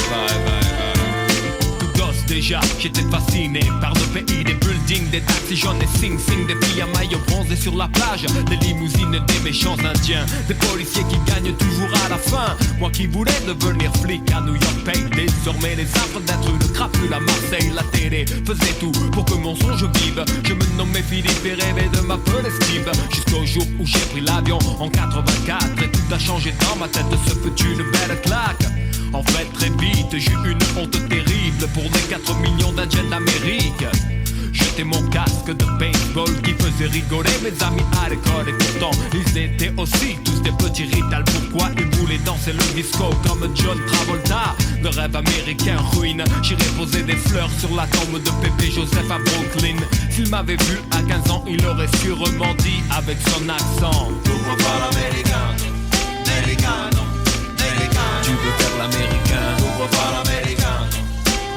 Tout gosse déjà, j'étais fasciné par le pays des buildings, des taxis jaunes et sing-sing, des filles à maillot bronzé sur la plage, des limousines, des méchants indiens, des policiers qui gagnent toujours à la fin. Moi qui voulais devenir flic à New York paye désormais les affres d'être une crapule à Marseille. La télé faisait tout pour que mon songe vive. Je me nommais Philippe et rêvais de m'appeler Steve. Jusqu'au jour où j'ai pris l'avion en 84 et tout a changé dans ma tête. Ce fut une belle claque. En fait très vite j'ai eu une honte terrible. cible pour les 4 millions d'Indiens d'Amérique. J'étais mon casque de baseball qui faisait rigoler mes amis à l'école. Et pourtant ils étaient aussi tous des petits ritals. Pourquoi ils voulaient danser le disco comme John Travolta? Le rêve américain ruine. J'irais poser des fleurs sur la tombe de Pépé Joseph à Brooklyn. S'il m'avait vu à 15 ans, il aurait sûrement dit avec son accent: pourquoi pas l'américain? Americano, americano. Tu veux faire l'américain? Pourquoi pas l'américain?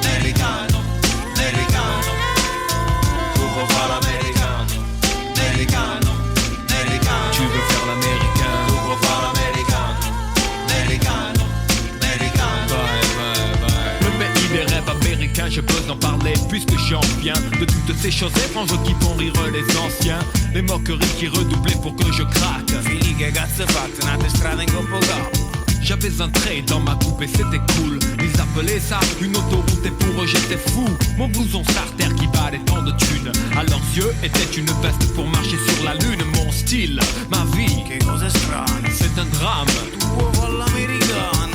Americano, americano. Pourquoi pas l'américain? Americano, americano. Tu veux faire l'américain? Pourquoi pas l'américain? Americano, americano. Le pays des rêves américains, je peux en parler puisque j'en viens de toutes ces choses étranges qui font rire les anciens. Les moqueries qui redoublaient pour que je craque. J'avais un trait dans ma coupe et c'était cool. Ils appelaient ça une autoroute et pour eux j'étais fou. Mon blouson starter qui valait tant de thunes à leurs yeux était une veste pour marcher sur la lune. Mon style, ma vie, c'est un drame.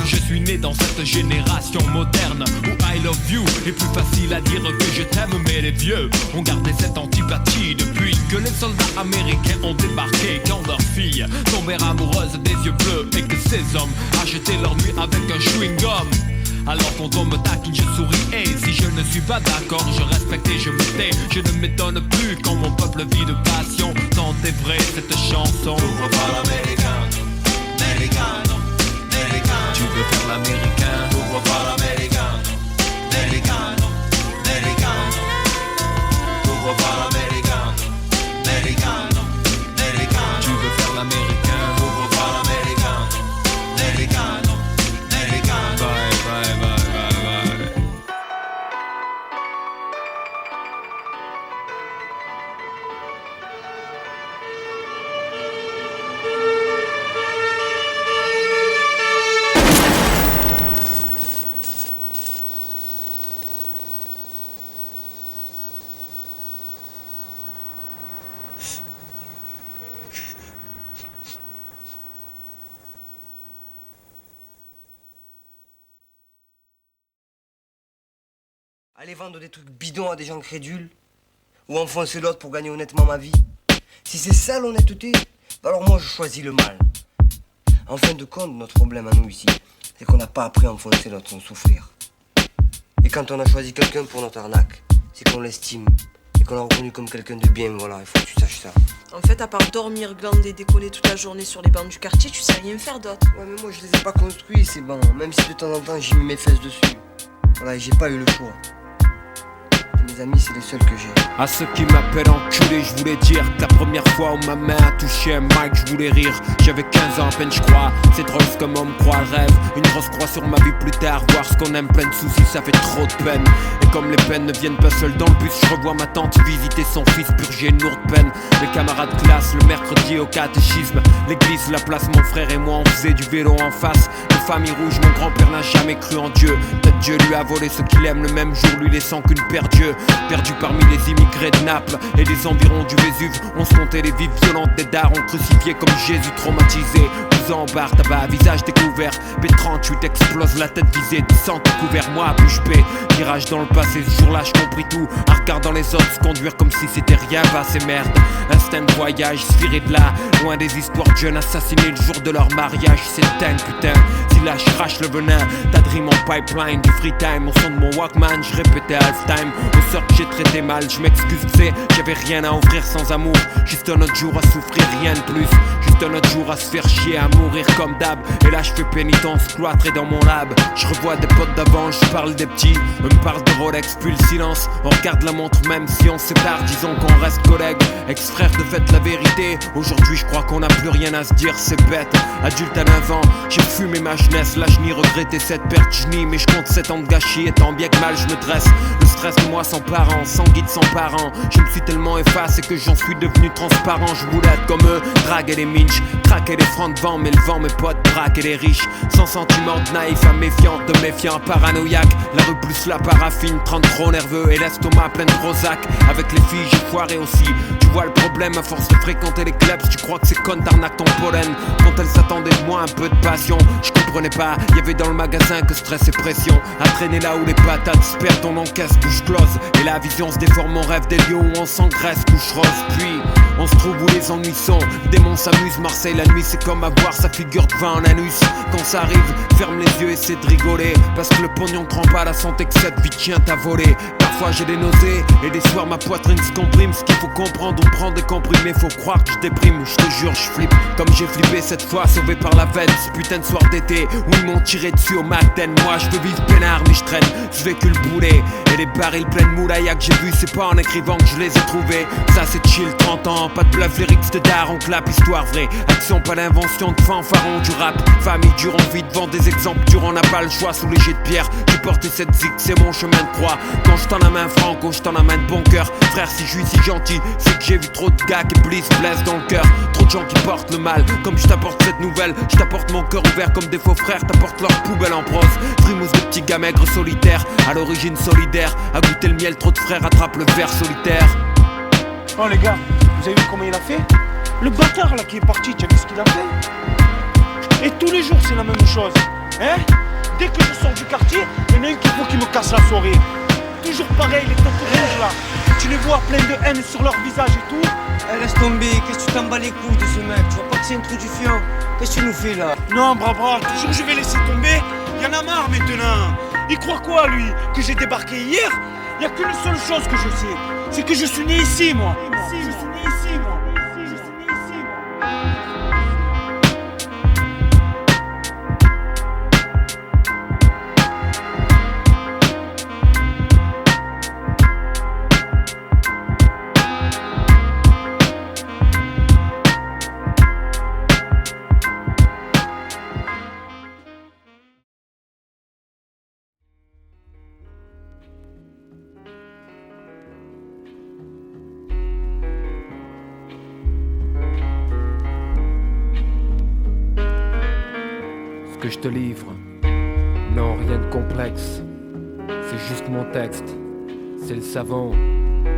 Je suis né dans cette génération moderne où I love you est plus facile à dire que je t'aime. Mais les vieux ont gardé cette antipathie depuis que les soldats américains ont débarqué. Quand leurs filles tombèrent amoureuses des yeux bleus et que ces hommes achetaient leur nuit avec un chewing-gum. Alors quand on me taquine je souris et si je ne suis pas d'accord je respecte et je me tais. Je ne m'étonne plus quand mon peuple vit de passion. Tant est vrai cette chanson. Pourquoi pas l'américain? Americano, americano. Tu veux faire l'américain? Pourquoi pas l'américain? Americano, americano. Pourquoi pas l'américain? Americano, americano. Tu veux faire l'américain? Pourquoi pas l'américain? Americano, americano. Bye, bye, bye, bye, bye. Aller vendre des trucs bidons à des gens crédules, ou enfoncer l'autre pour gagner honnêtement ma vie. Si c'est ça l'honnêteté, bah alors moi je choisis le mal. En fin de compte, notre problème à nous ici, c'est qu'on n'a pas appris à enfoncer l'autre sans souffrir. Et quand on a choisi quelqu'un pour notre arnaque, c'est qu'on l'estime et qu'on l'a reconnu comme quelqu'un de bien, voilà, il faut que tu saches ça. En fait, à part dormir, glander, décoller toute la journée sur les bancs du quartier, tu sais rien faire d'autre. Ouais, mais moi je les ai pas construits ces bancs, même si de temps en temps j'ai mis mes fesses dessus. Voilà, et j'ai pas eu le choix. Mes amis, c'est les seuls que j'ai. À ceux qui m'appellent enculé, je voulais dire que la première fois où ma main a touché un mic, je voulais rire. J'avais 15 ans à peine, je crois. C'est drôle comme on me croit, rêve. Une grosse croix sur ma vie plus tard. Voir ce qu'on aime, plein de soucis, ça fait trop de peine. Et comme les peines ne viennent pas seules dans le bus, je revois ma tante visiter son fils, purger une lourde peine. Les camarades de classe, le mercredi au catéchisme. L'église, la place, mon frère et moi, on faisait du vélo en face. De famille rouge, mon grand-père n'a jamais cru en Dieu. Peut-être Dieu lui a volé ce qu'il aime le même jour, lui laissant qu'une paire d'yeux. Perdu parmi les immigrés de Naples et des environs du Vésuve, on se comptait les vies violentes des darons crucifiés comme Jésus traumatisé. 12 ans en barre, tabac à visage découvert. B38 explose la tête visée, 10 sang couvert, moi à bouche bée. Virage dans le passé, ce jour-là je compris tout. En regardant les autres se conduire comme si c'était rien, bah c'est merde. Instinct de voyage, viré de là, loin des histoires de jeunes assassinés le jour de leur mariage. C'est dingue putain, si là je crache le venin, t'as dream en pipeline, du free time. Au son de mon Walkman, je répétais halftime. Au sort que j'ai traité mal, je m'excuse, tu sais, j'avais rien à offrir sans amour. Juste un autre jour à souffrir, rien de plus. Juste un autre jour à se faire chier, à mourir comme d'hab. Et là je fais pénitence, cloîtré dans mon lab. Je revois des potes d'avant, je parle des petits. Eux me parlent de Rolex, puis le silence. On regarde la montre même si on se sépare, disons qu'on reste collègues. Ex-frère de fait la vérité. Aujourd'hui je crois qu'on n'a plus rien à se dire, c'est bête. Adulte à 9 ans, j'ai fumé ma jeunesse. Là je n'y regrettais cette perte, je nie. Mais je compte 7 ans de gâchis et tant bien que mal je me dresse. Le stress de moi sans parents, sans guide, sans parents. Je me suis tellement effacé que j'en suis devenu transparent. Je voulais être comme eux, draguer les minches, craquer les francs de vent, mais le vent mes potes, braquer les riches. Sans sentiment de naïf à méfiant, de méfiant paranoïaque. La rue plus la paraffine, 30 trop nerveux et l'estomac plein de Prozac. Avec les filles j'ai foiré aussi. Tu vois le problème à force de fréquenter les clubs, tu crois que c'est con t'arnaques ton pollen. Quand elles attendaient de moi un peu de passion, je comprenais comprenais pas, y'avait dans le magasin que stress et pression. À traîner là où les patates se perdent, on encaisse, bouche close. Et la vision se déforme, on rêve des lieux où on s'engraisse, couche rose. Puis on se trouve où les ennuis sont, démons s'amusent. Marseille la nuit c'est comme avoir sa figure de vin en anus. Quand ça arrive, ferme les yeux, essaie de rigoler. Parce que le pognon trempe à la santé que cette vie tient à voler. Parfois j'ai des nausées et des soirs ma poitrine se comprime. Ce qu'il faut comprendre, on prend des comprimés. Faut croire que je déprime, je te jure je flippe. Comme j'ai flippé cette fois, sauvé par la veine. Ce putain de soir d'été où ils m'ont tiré dessus au matin. Moi je veux vivre peinard mais je traîne, je véhicule boulet. Et les barils pleins de moulaïa que j'ai vu, c'est pas en écrivant que je les ai trouvés. Ça c'est chill, 30 ans, pas de bluff, lyrics de daron, clap, histoire vraie. Action, pas d'invention de fanfaron du rap. Famille dure, on vit devant des exemples durs, on n'a pas le choix sous les jets de pierre. J'ai porté cette zig, c'est mon chemin de croix. Quand je t'en amène franco, je t'en amène de bon cœur. Frère, si je suis si gentil, c'est que j'ai vu trop de gars qui blessent dans le cœur. Trop de gens qui portent le mal, comme je t'apporte cette nouvelle. Je t'apporte mon cœur ouvert comme des faux frères, t'apporte leur poubelle en prose. Frimousse de petits gars maigres solitaires, à l'origine solidaire. À goûter le miel, trop de frères attrapent le verre solitaire. Oh les gars, vous avez vu comment il a fait? Le bâtard là qui est parti, tu as vu ce qu'il a fait? Et tous les jours c'est la même chose, hein? Dès que je sors du quartier, il y en a un qui faut qu'il me casse la soirée. Toujours pareil, les têtes rouges là. Tu les vois plein de haine sur leur visage et tout. Eh, laisse tomber, qu'est-ce que tu t'en bats les couilles de ce mec? Tu vois pas que c'est un trou du fion? Qu'est-ce que tu nous fais là? Non, brava, toujours je vais laisser tomber. Il y en a marre maintenant. Il croit quoi lui? Que j'ai débarqué hier? Il y a qu'une seule chose que je sais, c'est que je suis né ici moi. Je suis né ici moi. Que je te livre, non rien de complexe, c'est juste mon texte, c'est le savant.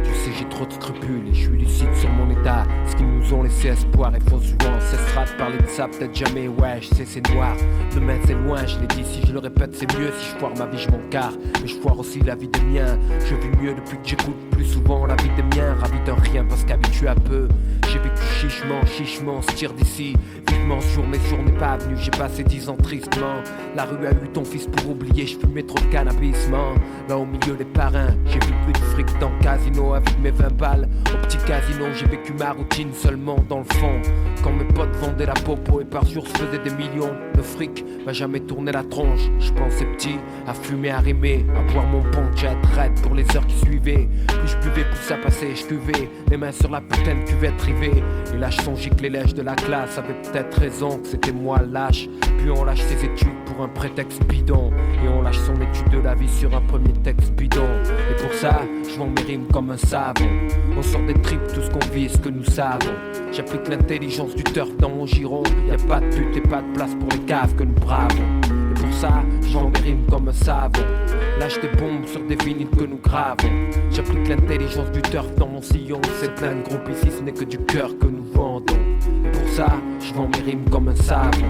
Tu sais j'ai trop de scrupules et je suis lucide sur mon état. Ce qu'ils nous ont laissé espoir et faut souvent on cessera de parler de ça, peut-être jamais, ouais je sais c'est noir. Demain c'est loin, je l'ai dit, si je le répète c'est mieux. Si je foire ma vie je m'en carre, mais je foire aussi la vie des miens. Je vis mieux depuis que j'écoute plus souvent la vie des miens. Ravi d'un rien parce qu'habitué à peu, j'ai vécu chichement, se tire d'ici. Vivement ce jour mes jours n'est pas venu, j'ai passé 10 ans tristement. La rue a eu ton fils pour oublier, je fumais trop de cannabis, man. Là au milieu des parrains, j'ai vu plus de fric dans le casino avec mes 20 balles. Au petit casino, j'ai vécu ma routine seulement dans le fond. Quand mes potes vendaient la popo et par jour se faisaient des millions. Le fric m'a jamais tourné la tronche. Je pensais petit, à fumer, à rimer, à boire mon punch, à être raide pour les heures qui suivaient. Plus je buvais, plus ça passait, je cuvais, les mains sur la putain de cuvette rivée. Et là je songeais que les lèches de la classe avaient peut-être raison, que c'était moi le lâche. Puis on lâche ses études pour un prétexte bidon. Et on lâche son étude de la vie sur un premier texte bidon. Et pour ça, je vends mes rimes comme un savon. On sort des tripes, tout ce qu'on vit et ce que nous savons. J'applique l'intelligence du turf dans mon giron. Y'a pas de but et pas de place pour les caves que nous bravons. Et pour ça, je vends mes rimes comme un savon. Lâche des bombes sur des vinyles que nous gravons. J'applique l'intelligence du turf dans mon sillon. C'est plein de groupes ici, ce n'est que du cœur que nous vendons. Et pour ça, je vends mes rimes comme un savon.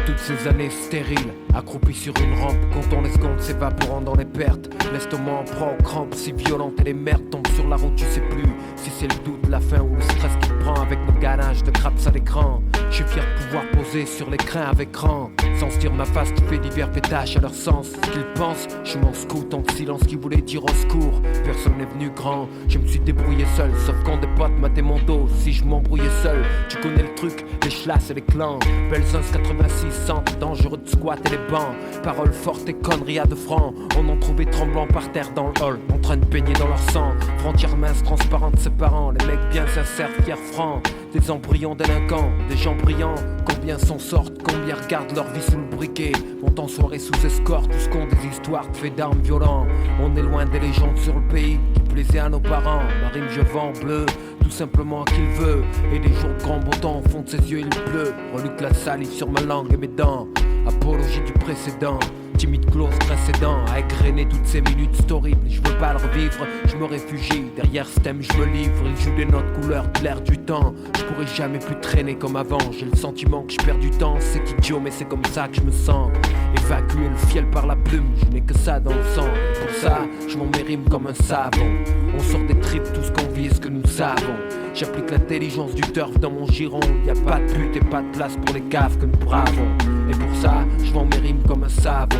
Toutes ces années stériles, accroupies sur une rampe, comptant les secondes s'évaporant dans les pertes. L'estomac prend aux crampes si violentes et les merdes tombent sur la route, tu sais plus si c'est le doute, la faim ou le stress qui te prend avec nos ganaches de craps à l'écran. Je suis fier de pouvoir poser sur l'écran avec rang, sans se dire ma face qui fait divers pétaches à leur sens. Ce qu'ils pensent, je m'en scoute en silence qui voulait dire au secours. Personne n'est venu grand, je me suis débrouillé seul, sauf quand des potes m'attaient mon dos. Si je m'embrouillais seul, tu connais le truc, les chlasses et les clans. Belzons 86 centres, dangereux de squat et les bancs. Paroles fortes et conneries à 2 francs. On en trouvait tremblant par terre dans le hall, en train de baigner dans leur sang. Frontières minces, transparentes, séparant les mecs bien sincères, fiers, francs. Des embryons délinquants, des gens brillants. Combien s'en sortent, combien regardent leur vie sous le briquet. Vont en soirée sous escorte, tous qu'on des histoires de faits d'armes violents. On est loin des légendes sur le pays qui plaisaient à nos parents. Ma rime je vends bleu, tout simplement à qui le veut. Et des jours de grand beau temps, au fond de ses yeux il pleut. Reluque la salive sur ma langue et mes dents. Apologie du précédent, timide clos, stress aidant à égrener toutes ces minutes, c'est horrible. Je veux pas le revivre, je me réfugie. Derrière ce thème, je me livre. Il joue des notes couleurs de l'air du temps. Je pourrais jamais plus traîner comme avant. J'ai le sentiment que je perds du temps. C'est idiot, mais c'est comme ça que je me sens. Évacuer le fiel par la plume, je n'ai que ça dans le sang. Et pour ça, je m'en mérime comme un savon. On sort des tripes, tout ce qu'on vit, ce que nous savons. J'applique l'intelligence du turf dans mon giron. Y'a pas de but et pas de place pour les caves que nous bravons. Et pour ça, je m'en mérime comme un savon.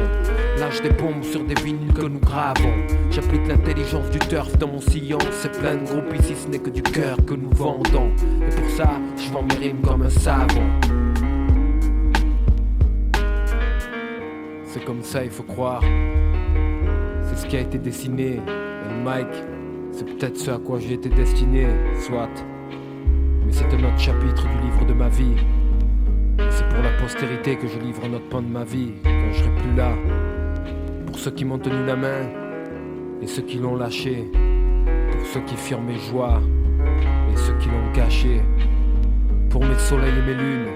Lâche des bombes sur des vinyles que nous gravons. J'applique l'intelligence du turf dans mon sillon. C'est plein de groupes ici, ce n'est que du cœur que nous vendons. Et pour ça, je m'en mérime comme un savon. C'est comme ça, il faut croire. C'est ce qui a été dessiné. Et le mic, c'est peut-être ce à quoi j'ai été destiné, soit. Mais c'est un autre chapitre du livre de ma vie. Et c'est pour la postérité que je livre un autre pan de ma vie, quand je serai plus là. Pour ceux qui m'ont tenu la main, et ceux qui l'ont lâché. Pour ceux qui firent mes joies, et ceux qui l'ont caché. Pour mes soleils et mes lunes,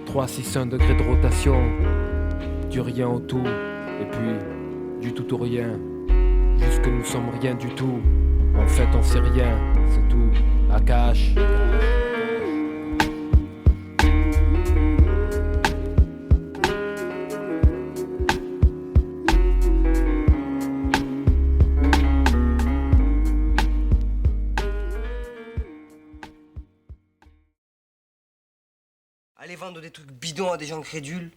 361 degrés de rotation. Du rien au tout, et puis du tout au rien. Jusque nous sommes rien du tout. En fait on sait rien, c'est tout. À cache. Aller vendre des trucs bidons à des gens crédules,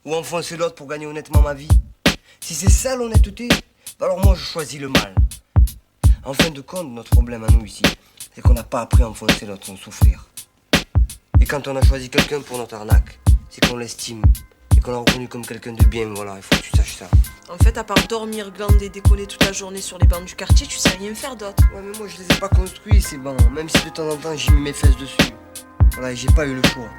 ou enfoncer l'autre pour gagner honnêtement ma vie. Si c'est ça l'honnêteté, alors moi je choisis le mal. En fin de compte, notre problème à nous ici, c'est qu'on n'a pas appris à enfoncer l'autre sans souffrir. Et quand on a choisi quelqu'un pour notre arnaque, c'est qu'on l'estime et qu'on l'a reconnu comme quelqu'un de bien, voilà, il faut que tu saches ça. En fait, à part dormir, glander, décoller toute la journée sur les bancs du quartier, tu sais rien faire d'autre. Ouais, mais moi je les ai pas construits ces bancs, même si de temps en temps j'y mets mes fesses dessus. Voilà, et j'ai pas eu le choix.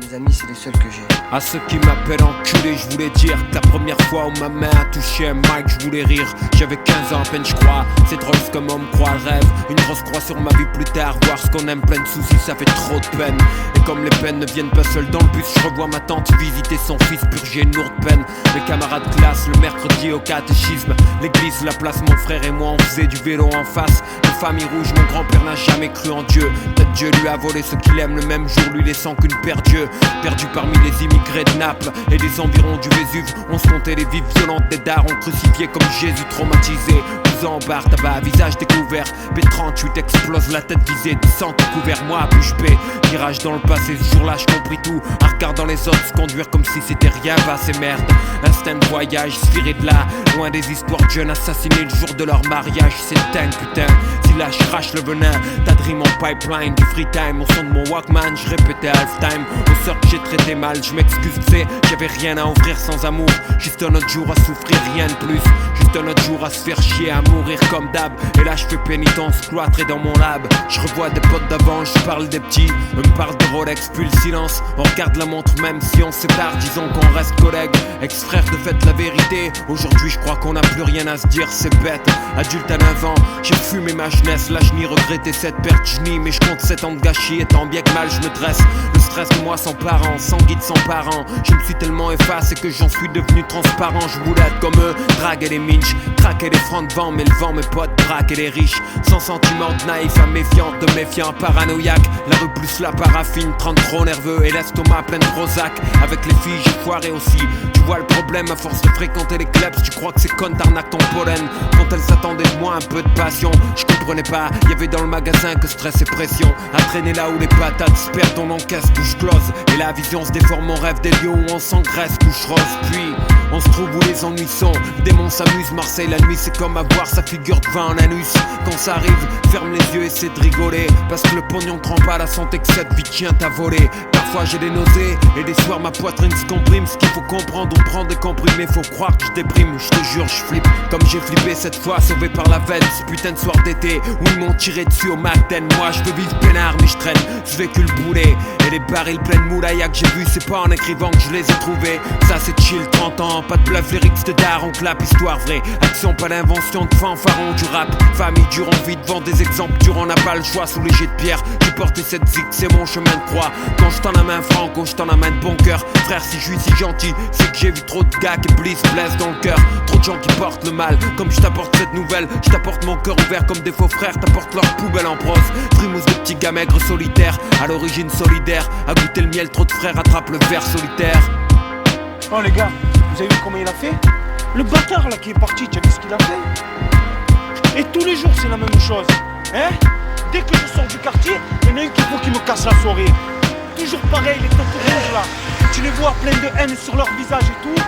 Mes amis, c'est les seuls que j'ai. À ceux qui m'appellent enculé, je voulais dire que la première fois où ma main a touché un mic, je voulais rire. J'avais 15 ans à peine, je crois. C'est drôle ce comme on me croit le rêve. Une grosse croix sur ma vie plus tard. Voir ce qu'on aime plein de soucis, ça fait trop de peine. Et comme les peines ne viennent pas seules dans le bus, je revois ma tante visiter son fils purger une lourde peine. Mes camarades classe, le mercredi au catéchisme. L'église, la place, mon frère et moi, on faisait du vélo en face. De famille rouge, mon grand-père n'a jamais cru en Dieu. Peut-être Dieu lui a volé ce qu'il aime le même jour, lui laissant qu'une paire d'yeux. Perdu parmi les immigrés de Naples et des environs du Vésuve, on se comptait les vies violentes des darons crucifiés comme Jésus traumatisé. 12 ans en barre, tabac, visage découvert. P38 explose la tête visée, du sang couvert, moi bouche bée. Virage dans le passé, ce jour-là je compris tout. En regardant les autres se conduire comme si c'était rien, bah c'est merde. Instinct de voyage, viré de là, loin des histoires de jeunes assassinés le jour de leur mariage. C'est dingue putain, si là je crache le venin, t'as dream en pipeline, du free time. Au son de mon Walkman, je répétais halftime. Au sort que j'ai traité mal, je m'excuse, c'est j'avais rien à offrir sans amour. Juste un autre jour à souffrir, rien de plus. Juste un autre jour à se faire chier, à mourir comme d'hab. Et là je fais pénitence, cloîtré dans mon lab. Je revois des potes d'avant, je parle des petits. Eux me parlent de Rolex, puis le silence. On regarde la montre même si on se sépare, disons qu'on reste collègues. Ex-frère de fait la vérité. Aujourd'hui je crois qu'on n'a plus rien à se dire, c'est bête. Adulte à 9 ans, j'ai fumé ma jeunesse. Là je n'y regrettais cette perte, je nie. Mais je compte 7 ans de gâchis, et tant bien que mal je me dresse. Le stress de moi sans parents, sans guide, sans parents. Je me suis tellement effacé que j'en suis devenu transparent. Je voulais être comme eux, draguer les minches, craquer les francs de vent, mais le vent mes potes, braquer les riches. Sans sentiment de naïf à méfiant, de méfiant, paranoïaque. La rue plus la paraffine, 30 trop nerveux et l'estomac plein de Prozac. Avec les filles j'ai foiré aussi. Tu vois le problème, à force de fréquenter les clubs, tu crois que c'est con t'arnaques ton pollen. Quand elles s'attendaient de moi un peu de passion, je comprenais pas, y'avait dans le magasin que stress et pression. À traîner là où les patates se perdent, on encaisse, bouche close. Et la vision se déforme, on rêve des lieux où on s'engraisse, couche rose. Puis on se trouve où les ennuis sont, démons s'amusent. Marseille la nuit c'est comme avoir sa figure de vin en anus. Quand ça arrive, ferme les yeux, essaie de rigoler. Parce que le pognon prend pas la santé que cette vie tient à voler. Parfois j'ai des nausées et des soirs ma poitrine se comprime. Ce qu'il faut comprendre, on prend des comprimés. Faut croire que je déprime, je te jure je flippe. Comme j'ai flippé cette fois, sauvé par la veine. Ce putain de soir d'été où ils m'ont tiré dessus au Magden. Moi je veux vivre peinard mais je traîne, je véhicule brûlé. Et les barils pleins de moulaïa que j'ai vu, c'est pas en écrivant que je les ai trouvés. Ça c'est chill, 30 ans, pas de bluff, lyrics de daron, clap, histoire vraie. Action, pas l'invention de fanfaron du rap. Famille dure, envie de vendre des exemples durs, on n'a pas le choix sous les jets de pierre. J'ai porté cette zig, c'est mon chemin de croix. Quand je t'en amène un franco, je t'en amène bon cœur. Frère, si je suis si gentil, c'est que j'ai vu trop de gars qui blessent dans le cœur. Trop de gens qui portent le mal, comme je t'apporte cette nouvelle. Je t'apporte mon cœur ouvert comme des faux frères, t'apporte leur poubelle en brosse. Frimousse de petits gars maigres solitaires, à l'origine solidaire. À goûter le miel, trop de frères attrapent le ver solitaire. Oh les gars, vous avez vu comment il a fait? Le bâtard là qui est parti, tu as vu ce qu'il a fait? Et tous les jours c'est la même chose, hein? Dès que je sors du quartier, il y en a un qui faut qu'il me casse la soirée. Toujours pareil, les têtes rouges là. Tu les vois plein de haine sur leur visage et tout.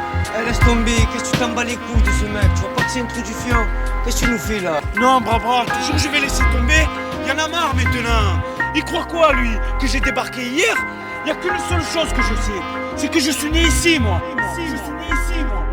Laisse tomber, qu'est-ce que tu t'en bats les couilles de ce mec? Tu vois pas que c'est un trou du fion? Qu'est-ce que tu nous fais là? Non, brava, toujours je vais laisser tomber. Il y en a marre maintenant. Il croit quoi lui? Que j'ai débarqué hier? Il y a qu'une seule chose que je sais, c'est que je suis né ici moi. Je suis né ici moi.